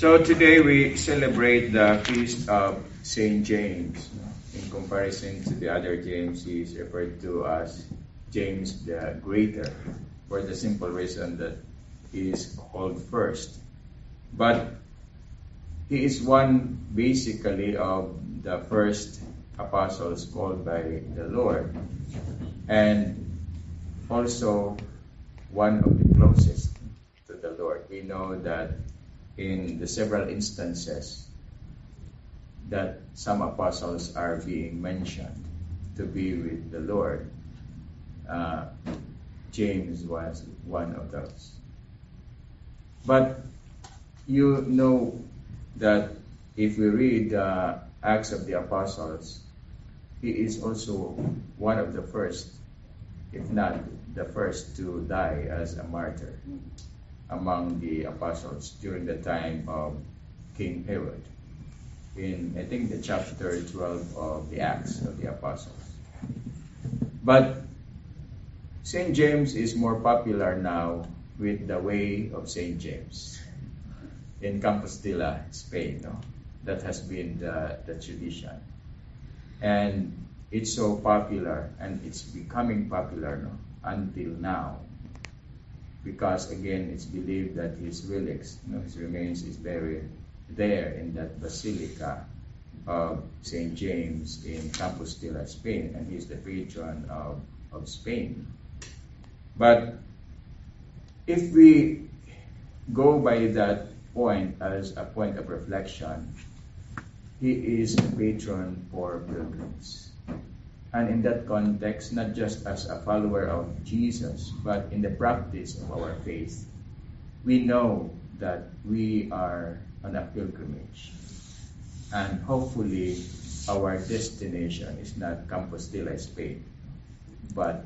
So today we celebrate the feast of Saint James. In comparison to the other James, he is referred to as James the Greater, for the simple reason that he is called first. But he is one basically of the first apostles called by the Lord, and also one of the closest to the Lord. We know that in the several instances that some apostles are being mentioned to be with the Lord, James was one of those. But you know that if we read Acts of the Apostles, he is also one of the first, if not the first, to die as a martyr among the apostles during the time of King Herod, in I think the chapter 12 of the Acts of the Apostles. But St. James is more popular now with the Way of St. James in Compostela, Spain. No? That has been the tradition. And it's so popular, and it's becoming popular until now. Because again, it's believed that his relics, his remains is buried there in that Basilica of St. James in Compostela, Spain, and he's the patron of Spain. But if we go by that point as a point of reflection, he is a patron for pilgrims. And in that context, not just as a follower of Jesus, but in the practice of our faith, we know that we are on a pilgrimage. And hopefully, our destination is not Compostela, Spain, but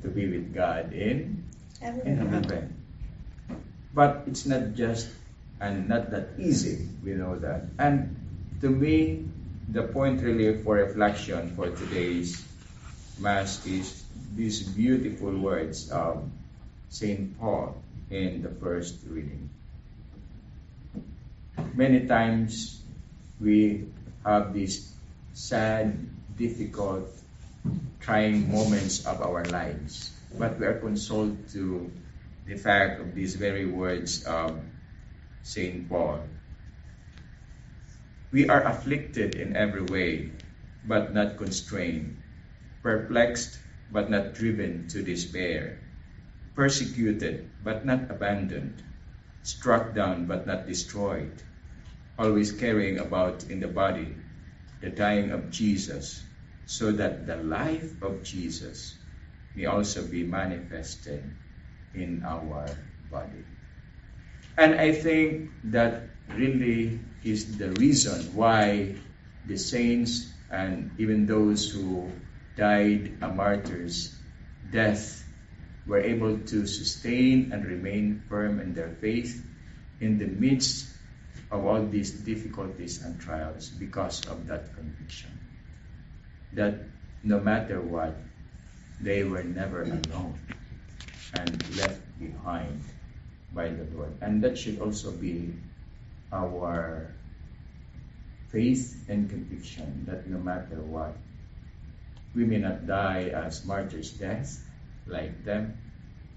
to be with God in heaven. But it's not just, and not that easy, we know that. And to me, the point really for reflection for today's Mass is these beautiful words of St. Paul in the first reading. Many times we have these sad, difficult, trying moments of our lives, but we are consoled to the fact of these very words of St. Paul. We are afflicted in every way, but not constrained, perplexed, but not driven to despair, persecuted, but not abandoned, struck down, but not destroyed, always carrying about in the body the dying of Jesus, so that the life of Jesus may also be manifested in our body. And I think that really is the reason why the saints and even those who died a martyr's death were able to sustain and remain firm in their faith in the midst of all these difficulties and trials, because of that conviction that no matter what, they were never alone and left behind by the Lord. And that should also be our faith and conviction, that no matter what, we may not die as martyrs' death like them,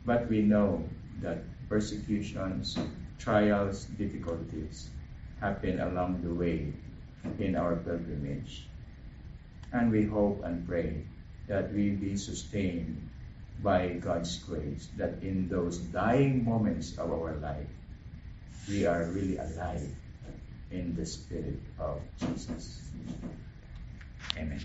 but we know that persecutions, trials, difficulties happen along the way in our pilgrimage. And we hope and pray that we be sustained by God's grace, that in those dying moments of our life, we are really alive in the Spirit of Jesus. Amen.